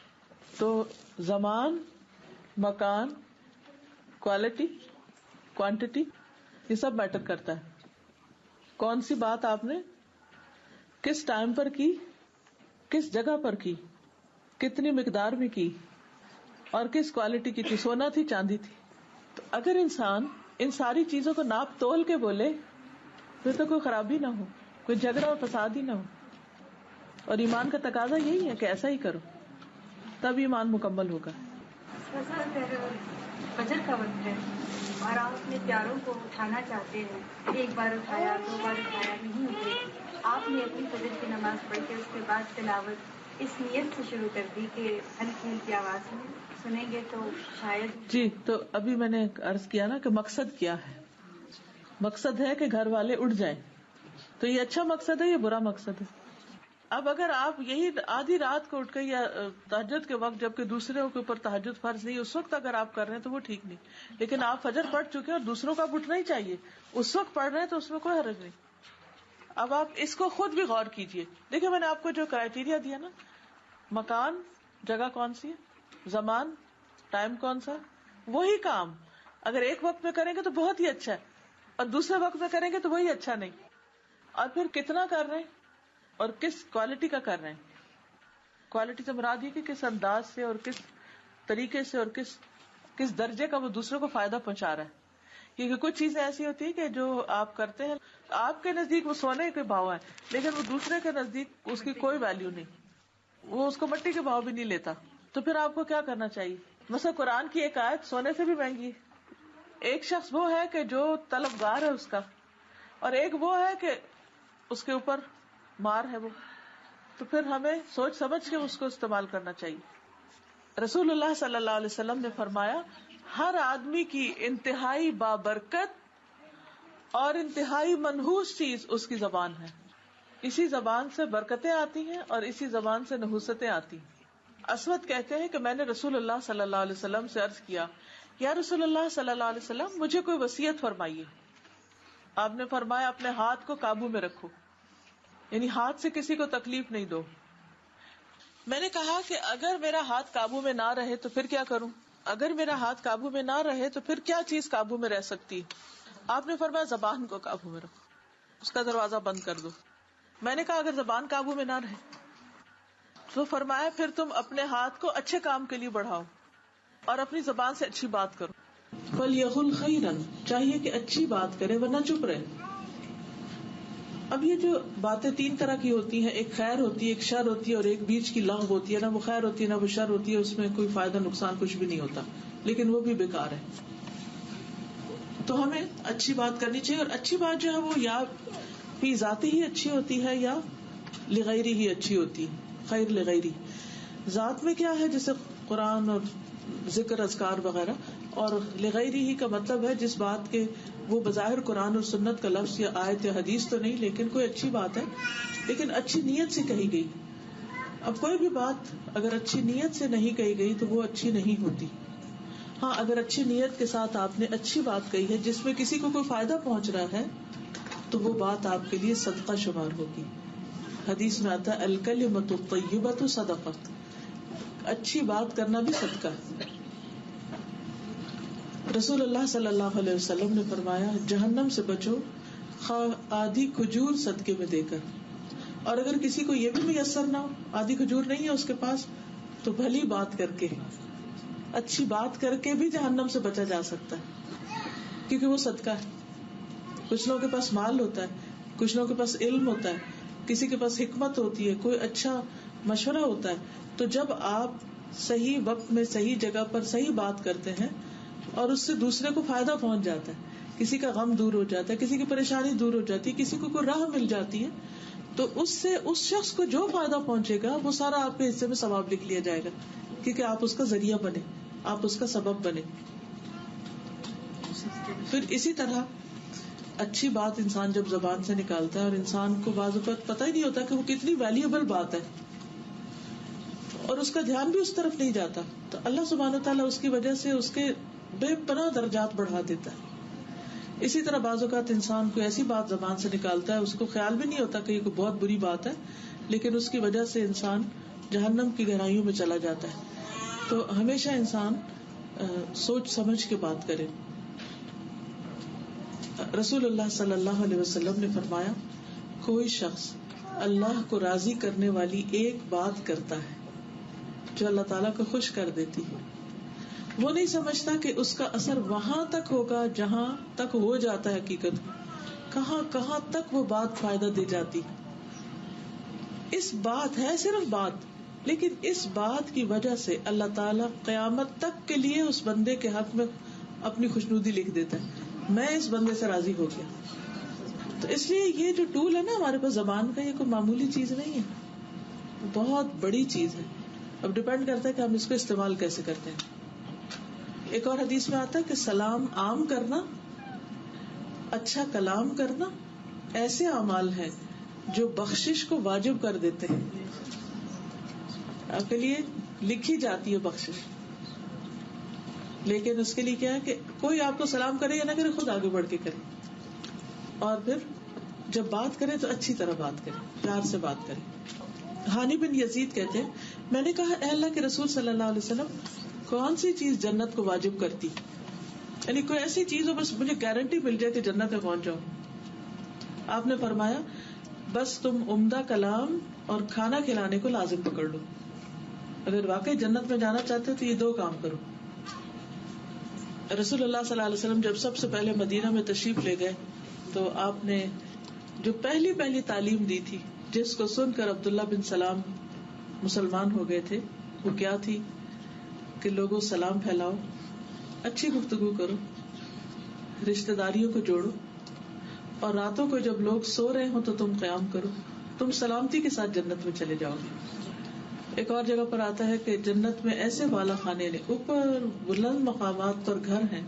تو زمان، مکان، کوالٹی، کوانٹٹی، یہ سب میٹر کرتا ہے. کون سی بات آپ نے کس ٹائم پر کی، کس جگہ پر کی، کتنی مقدار میں کی، اور کس کوالٹی کی تھی، سونا تھی چاندی تھی. تو اگر انسان ان ساری چیزوں کو ناپ تول کے بولے پھر تو کوئی خرابی نہ ہو، کوئی جھگڑا اور فساد ہی نہ ہو. اور ایمان کا تقاضا یہی ہے کہ ایسا ہی کرو، تب ایمان مکمل ہوگا. فجر کا وقت ہے اور آپ اپنے پیاروں کو اٹھانا چاہتے ہیں، ایک بار اٹھایا، 2 بار اٹھایا، نہیں اٹھے، آپ نے اپنی فجر کی نماز پڑھ کے اس کے بعد تلاوت اس نیت سے شروع کر دی کہ ہلکی ہلکی آواز میں سنیں گے تو شاید. جی، تو ابھی میں نے عرض کیا نا کہ مقصد کیا ہے. مقصد ہے کہ گھر والے اٹھ جائیں، تو یہ اچھا مقصد ہے یا برا مقصد ہے؟ اب اگر آپ یہی آدھی رات کو اٹھ کے یا تہجد کے وقت، جبکہ دوسروں کے اوپر تہجد فرض نہیں، اس وقت اگر آپ کر رہے ہیں تو وہ ٹھیک نہیں. لیکن آپ فجر پڑھ چکے اور دوسروں کا اٹھنا ہی چاہیے، اس وقت پڑھ رہے ہیں تو اس میں کوئی حرج نہیں. اب آپ اس کو خود بھی غور کیجئے. دیکھیں میں نے آپ کو جو کرائیٹیریا دیا نا، مکان، جگہ کون سی ہے، زمان، ٹائم کون سا، وہی کام اگر ایک وقت میں کریں گے تو بہت ہی اچھا ہے، اور دوسرے وقت میں کریں گے تو وہی اچھا نہیں. اور پھر کتنا کر رہے ہیں اور کس کوالٹی کا کر رہے ہیں. کوالٹی سے مراد یہ کہ کس انداز سے اور کس طریقے سے اور کس درجے کا وہ دوسروں کو فائدہ پہنچا رہا ہے. کیونکہ کچھ چیزیں ایسی ہوتی ہیں کہ جو آپ کرتے ہیں آپ کے نزدیک وہ سونے کے بھاؤ ہے، لیکن وہ دوسرے کے نزدیک اس کی کوئی ویلیو نہیں، وہ اس کو مٹی کے بھاؤ بھی نہیں لیتا. تو پھر آپ کو کیا کرنا چاہیے؟ مثلا قرآن کی ایک آیت سونے سے بھی مہنگی ہے. ایک شخص وہ ہے کہ جو طلبگار ہے اس کا، اور ایک وہ ہے کہ اس کے اوپر مار ہے وہ. تو پھر ہمیں سوچ سمجھ کے اس کو استعمال کرنا چاہیے. رسول اللہ صلی اللہ علیہ وسلم نے فرمایا، ہر آدمی کی انتہائی بابرکت اور انتہائی منحوس چیز اس کی زبان ہے. اسی زبان سے برکتیں آتی ہیں اور اسی زبان سے نحوستیں آتی ہیں. اسود کہتے ہیں کہ میں نے رسول اللہ صلی اللہ علیہ وسلم سے عرض کیا، یا رسول اللہ صلی اللہ علیہ وسلم مجھے کوئی وصیت فرمائیے. آپ نے فرمایا اپنے ہاتھ کو قابو میں رکھو، یعنی ہاتھ سے کسی کو تکلیف نہیں دو. میں نے کہا کہ اگر میرا ہاتھ قابو میں نہ رہے تو پھر کیا کروں؟ اگر میرا ہاتھ قابو میں نہ رہے تو پھر کیا چیز قابو میں رہ سکتی؟ آپ نے فرمایا زبان کو قابو میں رکھو، اس کا دروازہ بند کر دو. میں نے کہا اگر زبان قابو میں نہ رہے تو فرمایا پھر تم اپنے ہاتھ کو اچھے کام کے لیے بڑھاؤ اور اپنی زبان سے اچھی بات کرو. فَلْيَقُلْ خَيْرًا، چاہیے کہ اچھی بات کرے ورنہ چپ رہے. اب یہ جو باتیں 3 طرح کی ہوتی ہیں، ایک خیر ہوتی ہے، ایک شر ہوتی ہے، اور ایک بیچ کی لغو ہوتی ہے. نہ وہ خیر ہوتی ہے نہ وہ شر ہوتی ہے، اس میں کوئی فائدہ نقصان کچھ بھی نہیں ہوتا، لیکن وہ بھی بیکار ہے. تو ہمیں اچھی بات کرنی چاہیے، اور اچھی بات جو ہے وہ یا فی ذاتی ہی اچھی ہوتی ہے یا لغیری ہی اچھی ہوتی ہے. خیر لغیری، ذات میں کیا ہے جیسے قرآن اور ذکر اذکار وغیرہ، اور لغیری ہی کا مطلب ہے جس بات کے وہ بظاہر قرآن اور سنت کا لفظ یا آیت یا حدیث تو نہیں، لیکن کوئی اچھی بات ہے، لیکن اچھی نیت سے کہی گئی. اب کوئی بھی بات اگر اچھی نیت سے نہیں کہی گئی تو وہ اچھی نہیں ہوتی. ہاں اگر اچھی نیت کے ساتھ آپ نے اچھی بات کہی ہے جس میں کسی کو کوئی فائدہ پہنچ رہا ہے تو وہ بات آپ کے لیے صدقہ شمار ہوگی. حدیث میں آتا ہے الکلمۃ الطیبۃ صدقہ، اچھی بات کرنا بھی صدقہ ہے. رسول اللہ صلی اللہ علیہ وسلم نے فرمایا جہنم سے بچو خواہ آدھی کھجور صدقے میں دے کر، اور اگر کسی کو یہ بھی میسر نہ ہو، آدھی کھجور نہیں ہے اس کے پاس، تو بھلی بات کر کے، اچھی بات کر کے بھی جہنم سے بچا جا سکتا ہے، کیونکہ وہ صدقہ ہے. کچھ لوگوں کے پاس مال ہوتا ہے، کچھ لوگوں کے پاس علم ہوتا ہے، کسی کے پاس حکمت ہوتی ہے، کوئی اچھا مشورہ ہوتا ہے. تو جب آپ صحیح وقت میں صحیح جگہ پر صحیح بات کرتے ہیں اور اس سے دوسرے کو فائدہ پہنچ جاتا ہے، کسی کا غم دور ہو جاتا ہے، کسی کی پریشانی دور ہو جاتی ہے، کسی کو کوئی راہ مل جاتی ہے، تو اس سے اس شخص کو جو فائدہ پہنچے گا وہ سارا آپ کے حصے میں ثواب لکھ لیا جائے گا، کیونکہ آپ اس کا ذریعہ بنے، آپ اس کا سبب بنے. پھر اسی طرح اچھی بات انسان جب زبان سے نکالتا ہے اور انسان کو بعض اوقات پتہ ہی نہیں ہوتا کہ وہ کتنی ویلیوبل بات ہے، اور اس کا دھیان بھی اس طرف نہیں جاتا، تو اللہ سبحانہ وتعالیٰ اس کی وجہ سے اس کے بے پناہ درجات بڑھا دیتا ہے. اسی طرح بعض اوقات انسان کو ایسی بات زبان سے نکالتا ہے، اس کو خیال بھی نہیں ہوتا کہ یہ کوئی بہت بری بات ہے، لیکن اس کی وجہ سے انسان جہنم کی گہرائیوں میں چلا جاتا ہے. تو ہمیشہ انسان سوچ سمجھ کے بات کرے. رسول اللہ صلی اللہ علیہ وسلم نے فرمایا کوئی شخص اللہ کو راضی کرنے والی ایک بات کرتا ہے جو اللہ تعالیٰ کو خوش کر دیتی ہے، وہ نہیں سمجھتا کہ اس کا اثر وہاں تک ہوگا جہاں تک ہو جاتا ہے حقیقت، کہاں کہاں تک وہ بات فائدہ دے جاتی. اس بات ہے صرف بات، لیکن اس بات کی وجہ سے اللہ تعالیٰ قیامت تک کے لیے اس بندے کے حق میں اپنی خوشنودی لکھ دیتا ہے، میں اس بندے سے راضی ہو گیا. تو اس لیے یہ جو ٹول ہے نا ہمارے پاس زبان کا، یہ کوئی معمولی چیز نہیں ہے، بہت بڑی چیز ہے. اب ڈپینڈ کرتا ہے کہ ہم اس کو استعمال کیسے کرتے ہیں. ایک اور حدیث میں آتا ہے کہ سلام عام کرنا، اچھا کلام کرنا ایسے اعمال ہیں جو بخشش کو واجب کر دیتے ہیں. آپ کے لیے لکھی جاتی ہے بخشش، لیکن اس کے لیے کیا ہے کہ کوئی آپ کو سلام کرے یا نہ کرے، خود آگے بڑھ کے کرے، اور پھر جب بات کرے تو اچھی طرح بات کرے، پیار سے بات کرے. ہانی بن یزید کہتے ہیں میں نے کہا اے اللہ کے رسول صلی اللہ علیہ وسلم، کون سی چیز جنت کو واجب کرتی؟ یعنی کوئی ایسی چیز ہو بس مجھے گارنٹی مل جائے کہ جنت میں پہنچ جاؤ. آپ نے فرمایا بس تم عمدہ کلام اور کھانا کھلانے کو لازم پکڑ لو. اگر واقعی جنت میں جانا چاہتے ہو تو یہ دو کام کرو. رسول اللہ صلی اللہ علیہ وسلم جب سب سے پہلے مدینہ میں تشریف لے گئے تو آپ نے جو پہلی تعلیم دی تھی، جس کو سن کر عبداللہ بن سلام مسلمان ہو گئے تھے، وہ کیا تھی کہ لوگوں سلام پھیلاؤ، اچھی گفتگو کرو، رشتہ داریوں کو جوڑو، اور راتوں کو جب لوگ سو رہے ہوں تو تم قیام کرو، تم سلامتی کے ساتھ جنت میں چلے جاؤ گے. ایک اور جگہ پر آتا ہے کہ جنت میں ایسے بالا خانے نے اوپر بلند مقامات پر گھر ہیں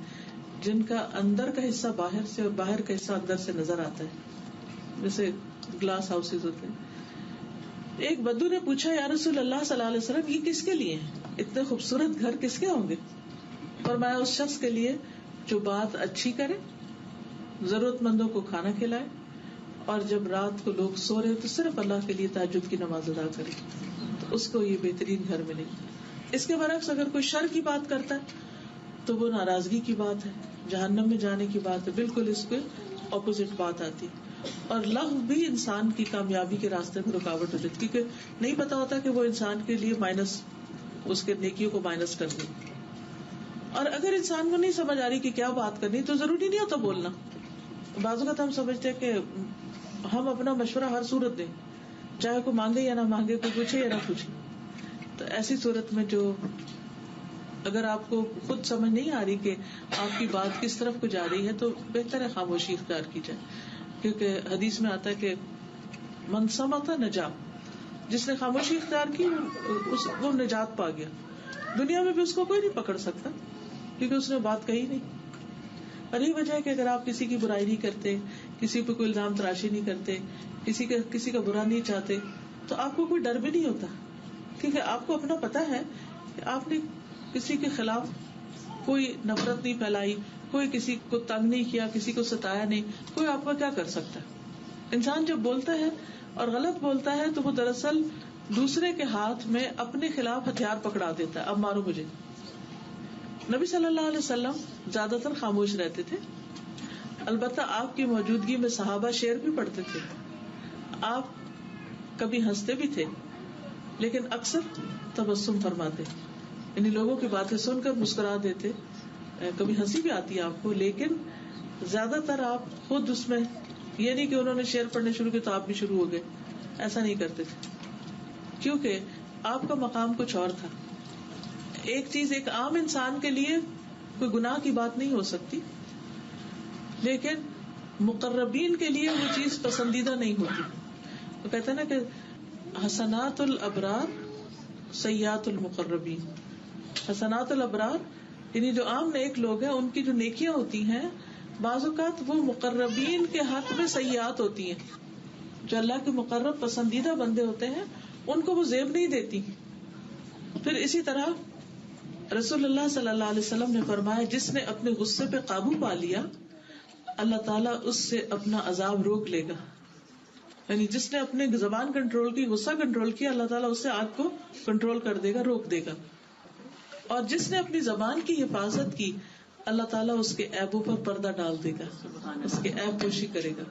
جن کا اندر کا حصہ باہر سے اور باہر کا حصہ اندر سے نظر آتا ہے، جیسے گلاس ہاؤسز ہوتے ہیں. ایک بدو نے پوچھا یا رسول اللہ صلی اللہ علیہ وسلم یہ کس کے لیے ہیں؟ اتنے خوبصورت گھر کس کے ہوں گے؟ فرمایا اس شخص کے لیے جو بات اچھی کرے، ضرورت مندوں کو کھانا کھلائے، اور جب رات کو لوگ سو رہے تو صرف اللہ کے لیے تہجد کی نماز ادا کرے، تو اس کو یہ بہترین گھر ملے. اس کے برعکس اگر کوئی شر کی بات کرتا ہے تو وہ ناراضگی کی بات ہے، جہنم میں جانے کی بات ہے، بالکل اس کے اپوزٹ بات آتی. اور لغو بھی انسان کی کامیابی کے راستے میں رکاوٹ ہو جاتی، کیونکہ نہیں پتا ہوتا کہ وہ انسان کے لیے مائنس، اس کے نیکیوں کو مائنس کر دے. اور اگر انسان کو نہیں سمجھ آ رہی کہ کیا بات کرنی تو ضروری نہیں ہوتا بولنا. بعض اوقات ہم سمجھتے ہیں کہ ہم اپنا مشورہ ہر صورت دیں، چاہے کوئی مانگے یا نہ مانگے، کوئی پوچھے یا نہ پوچھے. تو ایسی صورت میں جو اگر آپ کو خود سمجھ نہیں آ رہی کہ آپ کی بات کس طرف کو جا رہی ہے تو بہتر ہے خاموشی اختیار کی جائے. کیونکہ حدیث میں آتا ہے کہ من صمت نجا، جس نے خاموشی اختیار کی وہ نجات پا گیا. دنیا میں بھی اس کو کوئی نہیں پکڑ سکتا کیونکہ اس نے بات کہی نہیں. اور یہی وجہ ہے کہ اگر آپ کسی کی برائی نہیں کرتے، کسی پہ کوئی الزام تراشی نہیں کرتے، کسی کا برا نہیں چاہتے، تو آپ کو کوئی ڈر بھی نہیں ہوتا، کیونکہ آپ کو اپنا پتا ہے کہ آپ نے کسی کے خلاف کوئی نفرت نہیں پھیلائی، کوئی کسی کو تنگ نہیں کیا، کسی کو ستایا نہیں، کوئی آپ کا کیا کر سکتا ہے. انسان جب بولتا ہے اور غلط بولتا ہے تو وہ دراصل دوسرے کے ہاتھ میں اپنے خلاف ہتھیار پکڑا دیتا ہے، اب مارو مجھے. نبی صلی اللہ علیہ وسلم زیادہ تر خاموش رہتے تھے، البتہ آپ کی موجودگی میں صحابہ شعر بھی پڑھتے تھے. آپ کبھی ہنستے بھی تھے لیکن اکثر تبسم فرماتے، یعنی لوگوں کی باتیں سن کر مسکرا دیتے. کبھی ہنسی بھی آتی ہے آپ کو، لیکن زیادہ تر آپ خود اس میں، یہ نہیں کہ انہوں نے شعر پڑھنے شروع کیا تو آپ بھی شروع ہو گئے، ایسا نہیں کرتے تھے، کیونکہ آپ کا مقام کچھ اور تھا. ایک چیز ایک عام انسان کے لیے کوئی گناہ کی بات نہیں ہو سکتی، لیکن مقربین کے لیے وہ چیز پسندیدہ نہیں ہوتی. تو کہتے ہیں نا کہ حسنات الابرار سیئات المقربین. حسنات الابرار یعنی جو عام نیک لوگ ہیں ان کی جو نیکیاں ہوتی ہیں بعض اوقات وہ مقربین کے حق میں سیئات ہوتی ہیں. جو اللہ کے مقرب پسندیدہ بندے ہوتے ہیں ان کو وہ زیب نہیں دیتی. پھر اسی طرح رسول اللہ صلی اللہ علیہ وسلم نے فرمایا جس نے اپنے غصے پہ قابو پا لیا اللہ تعالیٰ اس سے اپنا عذاب روک لے گا. یعنی جس نے اپنے زبان کنٹرول کی، غصہ کنٹرول کیا، اللہ تعالیٰ اس سے آگ کو کنٹرول کر دے گا، روک دے گا. اور جس نے اپنی زبان کی حفاظت کی اللہ تعالیٰ اس کے عیبوں پر پردہ ڈال دے گا، اس کے عیب پوشی کرے گا.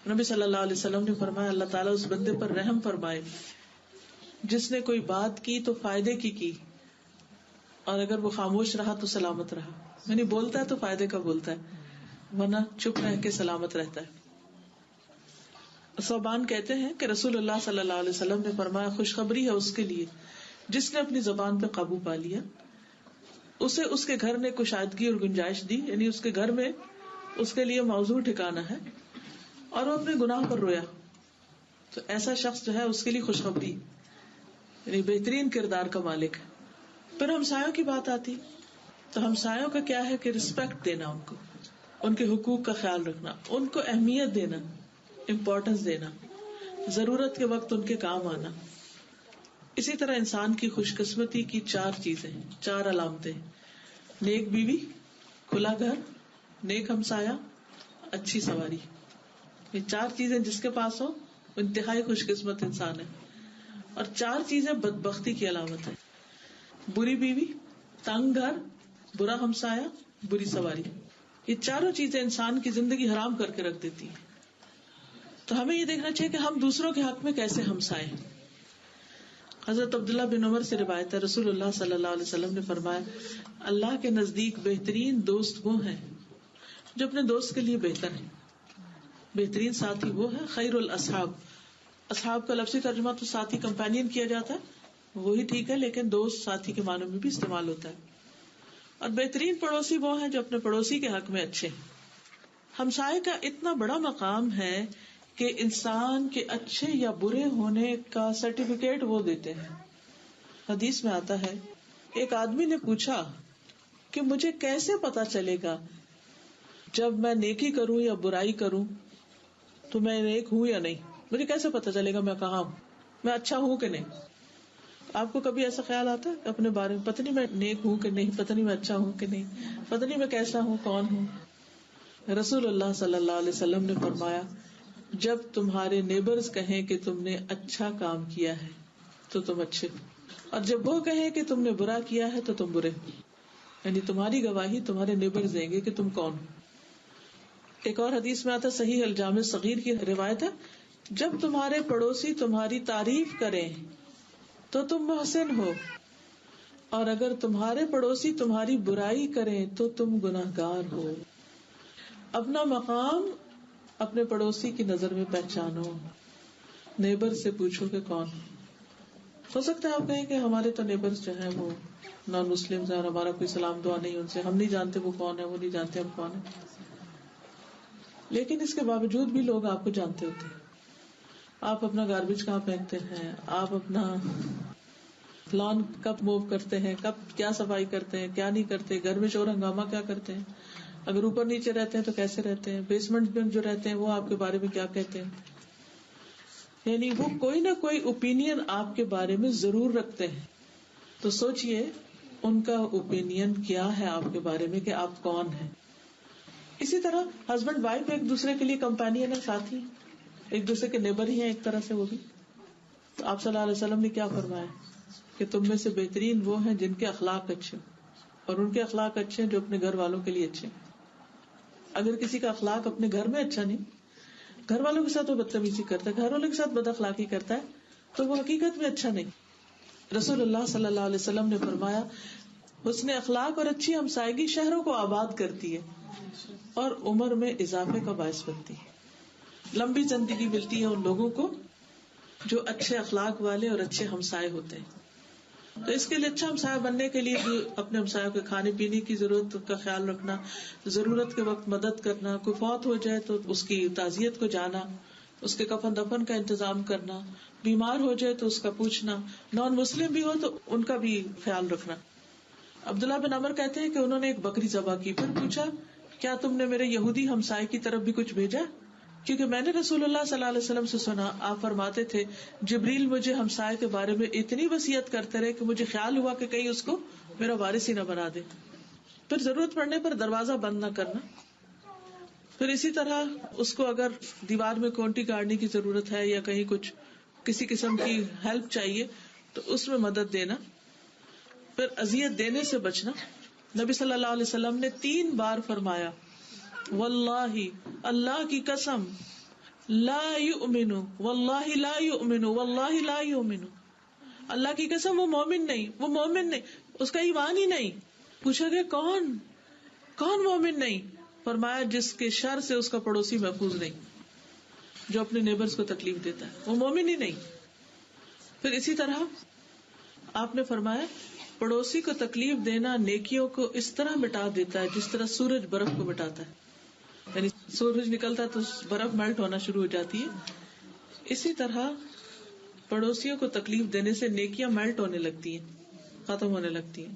نبی صلی اللہ علیہ وسلم نے فرمایا اللہ تعالیٰ اس بندے پر رحم فرمائے جس نے کوئی بات کی تو فائدے کی اور اگر وہ خاموش رہا تو سلامت رہا. یعنی بولتا ہے تو فائدے کا بولتا ہے، ورنہ چپ رہ کے سلامت رہتا ہے. صوبان کہتے ہیں کہ رسول اللہ صلی اللہ علیہ وسلم نے فرمایا خوشخبری ہے اس کے لیے جس نے اپنی زبان پہ قابو پا لیا، اسے اس کے گھر نے کشادگی اور گنجائش دی، یعنی اس کے گھر میں اس کے لیے موضوع ٹھکانا ہے، اور وہ اپنے گناہ پر رویا، تو ایسا شخص جو ہے اس کے لیے خوشخبری، یعنی بہترین کردار کا مالک ہے۔ پھر ہمسایوں کی بات آتی، تو ہمسایوں کا کیا ہے کہ رسپیکٹ دینا، ان کو ان کے حقوق کا خیال رکھنا، ان کو اہمیت دینا، امپورٹنس دینا، ضرورت کے وقت ان کے کام آنا۔ اسی طرح انسان کی خوش قسمتی کی 4 چیزیں، 4 علامتیں: نیک بیوی، کھلا گھر، نیک ہمسایا، اچھی سواری۔ یہ 4 چیزیں جس کے پاس ہو انتہائی خوش قسمت انسان ہے، اور 4 چیزیں بدبختی کی علامت ہے: بری بیوی، تنگ گھر، برا ہمسایا، بری سواری۔ یہ 4 چیزیں انسان کی زندگی حرام کر کے رکھ دیتی ہیں۔ تو ہمیں یہ دیکھنا چاہیے کہ ہم دوسروں کے حق میں کیسے ہمسائیں۔ حضرت عبداللہ بن عمر سے روایت ہے، رسول اللہ صلی اللہ علیہ وسلم نے فرمایا، اللہ کے نزدیک بہترین دوست وہ ہیں جو اپنے دوست کے لیے بہتر ہیں۔ بہترین ساتھی وہ ہے، خیر الاصحاب، اصحاب کا لفظی ترجمہ تو ساتھی، کمپینین کیا جاتا ہے، وہی ٹھیک ہے، لیکن دوست ساتھی کے معنوں میں بھی استعمال ہوتا ہے۔ اور بہترین پڑوسی وہ ہیں جو اپنے پڑوسی کے حق میں اچھے ہیں۔ ہمسائے کا اتنا بڑا مقام ہے کہ انسان کے اچھے یا برے ہونے کا سرٹیفکیٹ وہ دیتے ہیں۔ حدیث میں آتا ہے، ایک آدمی نے پوچھا کہ مجھے کیسے پتا چلے گا جب میں نیکی کروں یا برائی کروں تو میں نیک ہوں یا نہیں، مجھے کیسے پتا چلے گا میں کہاں ہوں، میں اچھا ہوں کہ نہیں؟ آپ کو کبھی ایسا خیال آتا ہے اپنے بارے میں، پتہ نہیں میں نیک ہوں کہ نہیں، پتہ نہیں میں اچھا ہوں کہ نہیں، پتہ نہیں میں کیسا ہوں، کون ہوں؟ رسول اللہ صلی اللہ علیہ وسلم نے فرمایا، جب تمہارے نیبرز کہیں کہ تم نے اچھا کام کیا ہے تو تم اچھے ہو، اور جب وہ کہیں کہ تم نے برا کیا ہے تو تم برے ہو، یعنی تمہاری گواہی تمہارے نیبرز دیں گے کہ تم کون ہو۔ ایک اور حدیث میں آتا، صحیح الجامع صغیر کی روایت ہے، جب تمہارے پڑوسی تمہاری تعریف کریں تو تم محسن ہو، اور اگر تمہارے پڑوسی تمہاری برائی کریں تو تم گناہگار ہو۔ اپنا مقام اپنے پڑوسی کی نظر میں پہچانو، نیبر سے پوچھو کہ کون ہو سکتا ہے آپ کہیں کہ ہمارے تو نیبرز جو ہیں وہ نان مسلم ہیں اور ہمارا کوئی سلام دعا نہیں ان سے، ہم نہیں جانتے وہ کون ہے، وہ نہیں جانتے ہم کون ہیں، لیکن اس کے باوجود بھی لوگ آپ کو جانتے ہوتے ہیں۔ آپ اپنا گاربیج کہاں پھینکتے ہیں، آپ اپنا لان کب موو کرتے ہیں، کب کیا صفائی کرتے ہیں، کیا نہیں کرتے، گھر میں شور ہنگامہ کیا کرتے ہیں، اگر اوپر نیچے رہتے ہیں تو کیسے رہتے ہیں، بیسمنٹ میں جو رہتے ہیں وہ آپ کے بارے میں کیا کہتے ہیں، یعنی وہ کوئی نہ کوئی اوپینین آپ کے بارے میں ضرور رکھتے ہیں۔ تو سوچئے ان کا اوپینین کیا ہے آپ کے بارے میں کہ آپ کون ہیں۔ اسی طرح ہسبینڈ وائف ایک دوسرے کے لیے کمپینین ہے، ساتھی، ایک دوسرے کے نیبر ہی ہیں ایک طرح سے وہ بھی۔ تو آپ صلی اللہ علیہ وسلم نے کیا فرمایا کہ تم میں سے بہترین وہ ہیں جن کے اخلاق اچھے، اور ان کے اخلاق اچھے ہیں جو اپنے گھر والوں کے لیے اچھے ہیں۔ اگر کسی کا اخلاق اپنے گھر میں اچھا نہیں، گھر والوں کے ساتھ وہ بدتمیزی کرتا ہے، گھر والوں کے ساتھ بد اخلاقی کرتا ہے، تو وہ حقیقت میں اچھا نہیں۔ رسول اللہ صلی اللہ علیہ وسلم نے فرمایا، حسن اخلاق اور اچھی ہمسائیگی شہروں کو آباد کرتی ہے اور عمر میں اضافے کا باعث بنتی ہے۔ لمبی زندگی ملتی ہے ان لوگوں کو جو اچھے اخلاق والے اور اچھے ہمسائے ہوتے ہیں۔ تو اس کے لیے اچھا ہمسایہ بننے کے لیے اپنے ہمسایوں کے کھانے پینے کی ضرورت کا خیال رکھنا، ضرورت کے وقت مدد کرنا، کوئی فوت ہو جائے تو اس کی تعزیت کو جانا، اس کے کفن دفن کا انتظام کرنا، بیمار ہو جائے تو اس کا پوچھنا، نان مسلم بھی ہو تو ان کا بھی خیال رکھنا۔ عبداللہ بن عمر کہتے ہیں کہ انہوں نے ایک بکری ذبح کی، پھر پوچھا، کیا تم نے میرے یہودی ہمسائے کی طرف بھی کچھ بھیجا؟ کیونکہ میں نے رسول اللہ صلی اللہ علیہ وسلم سے سنا، آپ فرماتے تھے جبریل مجھے ہمسائے کے بارے میں اتنی وصیت کرتے رہے کہ مجھے خیال ہوا کہ کہیں اس کو میرا وارث ہی نہ بنا دے۔ پھر ضرورت پڑنے پر دروازہ بند نہ کرنا۔ پھر اسی طرح اس کو اگر دیوار میں کونٹی گاڑنے کی ضرورت ہے یا کہیں کچھ کسی قسم کی ہیلپ چاہیے تو اس میں مدد دینا۔ پھر اذیت دینے سے بچنا۔ نبی صلی اللہ علیہ وسلم نے 3 بار فرمایا، واللہ، اللہ کی قسم، لا یؤمن، واللہ لا یؤمن، واللہ لا یؤمن، اللہ کی قسم وہ مومن نہیں، وہ مومن نہیں، اس کا ایمان ہی نہیں۔ پوچھا گیا کون مومن نہیں؟ فرمایا جس کے شر سے اس کا پڑوسی محفوظ نہیں۔ جو اپنے نیبرز کو تکلیف دیتا ہے وہ مومن ہی نہیں. پھر اسی طرح آپ نے فرمایا پڑوسی کو تکلیف دینا نیکیوں کو اس طرح مٹا دیتا ہے جس طرح سورج برف کو مٹاتا ہے. یعنی سورج نکلتا ہے تو برف میلٹ ہونا شروع ہو جاتی ہے. اسی طرح پڑوسیوں کو تکلیف دینے سے نیکیاں میلٹ ہونے لگتی ہیں, ختم ہونے لگتی ہیں.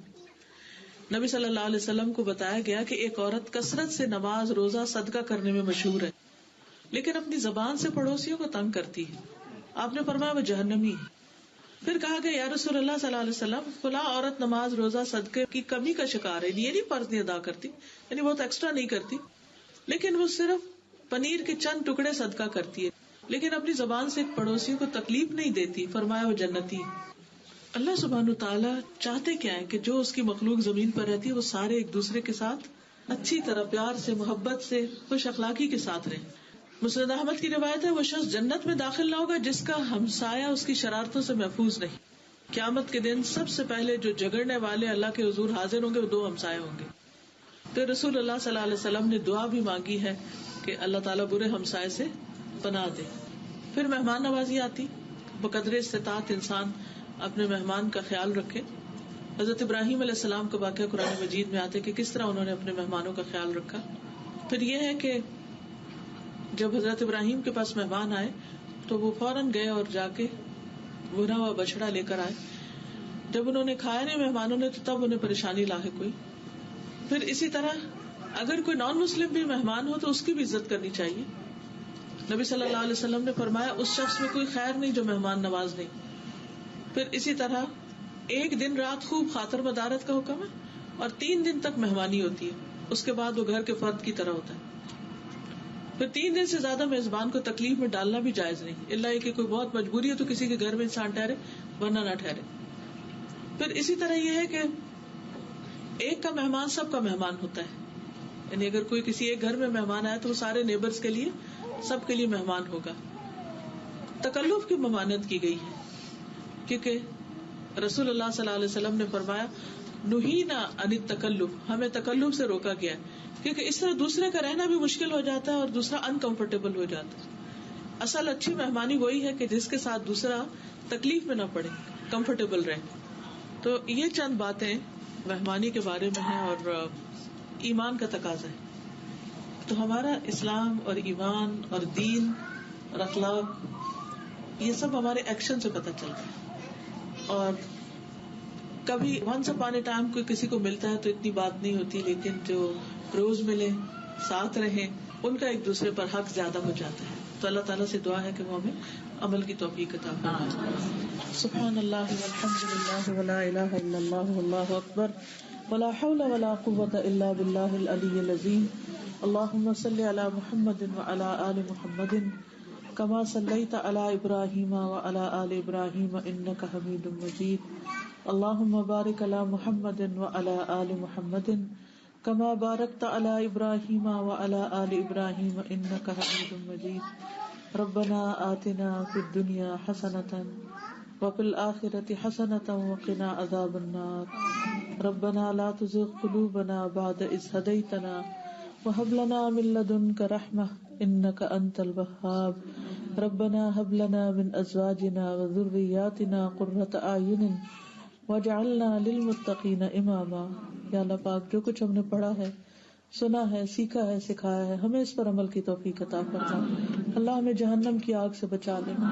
نبی صلی اللہ علیہ وسلم کو بتایا گیا کہ ایک عورت کثرت سے نماز روزہ صدقہ کرنے میں مشہور ہے, لیکن اپنی زبان سے پڑوسیوں کو تنگ کرتی ہے. آپ نے فرمایا وہ جہنمی ہے. پھر کہا کہ یا رسول اللہ صلی اللہ علیہ وسلم فلاں عورت نماز روزہ صدقے کی کمی کا شکار ہے, یہ نہیں فرض نہیں ادا کرتی, یعنی بہت ایکسٹرا نہیں کرتی, لیکن وہ صرف پنیر کے چند ٹکڑے صدقہ کرتی ہے, لیکن اپنی زبان سے پڑوسیوں کو تکلیف نہیں دیتی. فرمایا وہ جنتی. اللہ سبحانہ تعالیٰ چاہتے کیا ہے کہ جو اس کی مخلوق زمین پر رہتی ہے وہ سارے ایک دوسرے کے ساتھ اچھی طرح پیار سے محبت سے خوش اخلاقی کے ساتھ رہیں. مسند احمد کی روایت ہے وہ شخص جنت میں داخل نہ ہوگا جس کا ہمسایہ اس کی شرارتوں سے محفوظ نہیں. قیامت کے دن سب سے پہلے جو جھگڑنے والے اللہ کے حضور حاضر ہوں گے وہ 2 ہمسائے ہوں گے. پھر رسول اللہ صلی اللہ علیہ وسلم نے دعا بھی مانگی ہے کہ اللہ تعالیٰ برے ہمسائے سے پناہ دے. پھر مہمان نوازی آتی. بقدر استطاعت انسان اپنے مہمان کا خیال رکھے. حضرت ابراہیم علیہ السلام کا واقعہ قرآن مجید میں آتے کہ کس طرح انہوں نے اپنے مہمانوں کا خیال رکھا. پھر یہ ہے کہ جب حضرت ابراہیم کے پاس مہمان آئے تو وہ فوراً گئے اور جا کے بھنا ہوا بچڑا لے کر آئے. جب انہوں نے کھایا نہیں مہمانوں نے تو تب انہیں پریشانی لاحق ہوئی. پھر اسی طرح اگر کوئی نان مسلم بھی مہمان ہو تو اس کی بھی عزت کرنی چاہیے. نبی صلی اللہ علیہ وسلم نے فرمایا اس شخص میں کوئی خیر نہیں جو مہمان نواز نہیں. پھر اسی طرح ایک دن رات خوب خاطر مدارت کا حکم ہے اور 3 دن تک مہمانی ہوتی ہے, اس کے بعد وہ گھر کے فرد کی طرح ہوتا ہے. پھر 3 دن سے زیادہ میزبان کو تکلیف میں ڈالنا بھی جائز نہیں, اللہ یہ کہ کوئی بہت مجبوری ہے تو کسی کے گھر میں انسان ٹھہرے ورنہ نہ ٹھہرے. پھر اسی طرح یہ ہے کہ ایک کا مہمان سب کا مہمان ہوتا ہے, یعنی اگر کوئی کسی ایک گھر میں مہمان آیا تو وہ سارے نیبرز کے لیے سب کے لیے مہمان ہوگا. تکلف کی ممانعت کی گئی ہے کیونکہ رسول اللہ صلی اللہ علیہ وسلم نے فرمایا نہینا عن التکلف, ہمیں تکلف سے روکا گیا کیونکہ اس طرح دوسرے کا رہنا بھی مشکل ہو جاتا ہے اور دوسرا انکمفرٹیبل ہو جاتا ہے. اصل اچھی مہمانی وہی ہے کہ جس کے ساتھ دوسرا تکلیف میں نہ پڑے, کمفرٹیبل رہے. تو یہ چند باتیں مہمانی کے بارے میں ہیں اور ایمان کا تقاضا ہے. تو ہمارا اسلام اور ایمان اور دین اور اخلاق یہ سب ہمارے ایکشن سے پتہ چلتا ہے. اور کبھی ونس اپان اے ٹائم کوئی کسی کو ملتا ہے تو اتنی بات نہیں ہوتی, لیکن جو روز ملے ساتھ رہیں ان کا ایک دوسرے پر حق زیادہ ہو جاتا ہے. تو اللہ تعالیٰ سے دعا ہے کہ وہ ہمیں عمل کی توفیق عطا فرمائے. سبحان اللہ والحمد للہ ولا الہ الا اللہ واللہ اکبر ولا حول ولا قوة الا باللہ العلی العظیم. اللہم صل علی محمد وعلی آل محمد کما صلیت علی ابراہیم وعلی آل ابراہیم انک حمید مجید. اللہم بارک علی محمد وعلی آل محمد کما بارکت علی ابراہیم وعلی آل ابراہیم انک حمید مجید. ربنا آتنا فی الدنیا حسنۃ وفی الآخرۃ حسنۃ وقنا عذاب النار. ربنا لا تزغ قلوبنا بعد اذ ہدیتنا وهب لنا من لدنك رحمة انك انت الوهاب. ربنا هب لنا من ازواجنا وذرياتنا قرة اعين واجعلنا للمتقين اماما. یا اللہ پاک جو کچھ ہم نے پڑھا ہے, سنا ہے, سیکھا ہے, سکھایا ہے, ہمیں اس پر عمل کی توفیق عطا فرما. اللہ ہمیں جہنم کی آگ سے بچا لینا,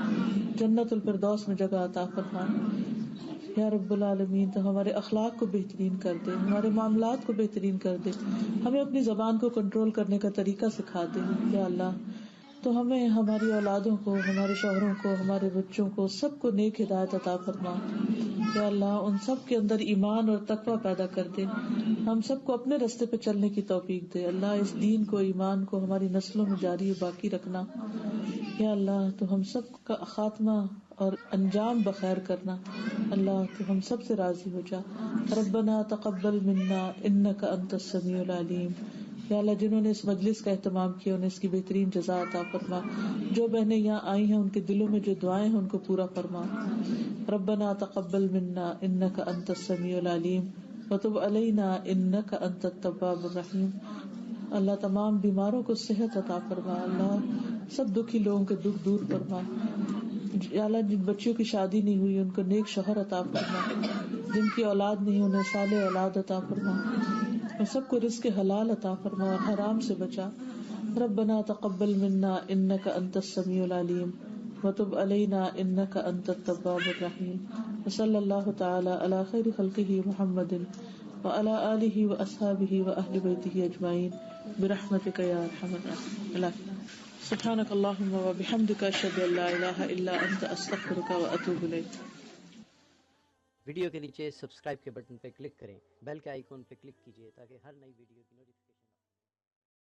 جنت الفردوس میں جگہ عطا فرما. یا رب العالمین تو ہمارے اخلاق کو بہترین کر دے, ہمارے معاملات کو بہترین کر دے, ہمیں اپنی زبان کو کنٹرول کرنے کا طریقہ سکھا دے. یا اللہ تو ہمیں, ہماری اولادوں کو, ہمارے شوہروں کو, ہمارے بچوں کو, سب کو نیک ہدایت عطا فرما. یا اللہ ان سب کے اندر ایمان اور تقوی پیدا کر دے, ہم سب کو اپنے راستے پہ چلنے کی توفیق دے. اللہ اس دین کو, ایمان کو ہماری نسلوں میں جاری باقی رکھنا. یا اللہ تو ہم سب کا خاتمہ اور انجام بخیر کرنا. اللہ تو ہم سب سے راضی ہو جا. ربنا تقبل منا انک انت السمیع العلیم. یا اللہ جنہوں نے اس مجلس کا اہتمام کیا انہیں اس کی بہترین جزا عطا فرما. جو بہنیں یہاں آئی ہیں ان کے دلوں میں جو دعائیں ہیں ان کو پورا فرما. ربنا تقبل منا انک انت السمیع العلیم وتب علینا انک انت التواب الرحیم. اللہ تمام بیماروں کو صحت عطا فرما. اللہ سب دکھی لوگوں کے دکھ دور فرما. یا اللہ جن بچیوں کی شادی نہیں ہوئی ان کو نیک شوہر عطا فرما, جن کی اولاد نہیں انہیں صالح اولاد عطا فرما, اور سب کو رزق حلال عطا فرما اور حرام سے بچا. ربنا تقبل منا انك انت السميع العليم وتب علينا انك انت التواب الرحيم. وصلى الله تعالى على خير خلقه محمد وعلى آله واصحابه واهل بيته اجمعين برحمتك يا ارحم الراحمين. سبحانك اللهم وبحمدك اشهد ان لا اله الا انت استغفرك واتوب اليك. ویڈیو کے نیچے سبسکرائب کے بٹن پہ کلک کریں, بیل کے آئیکن پہ کلک کیجیے تاکہ ہر نئی ویڈیو کی نوٹیفیکیشن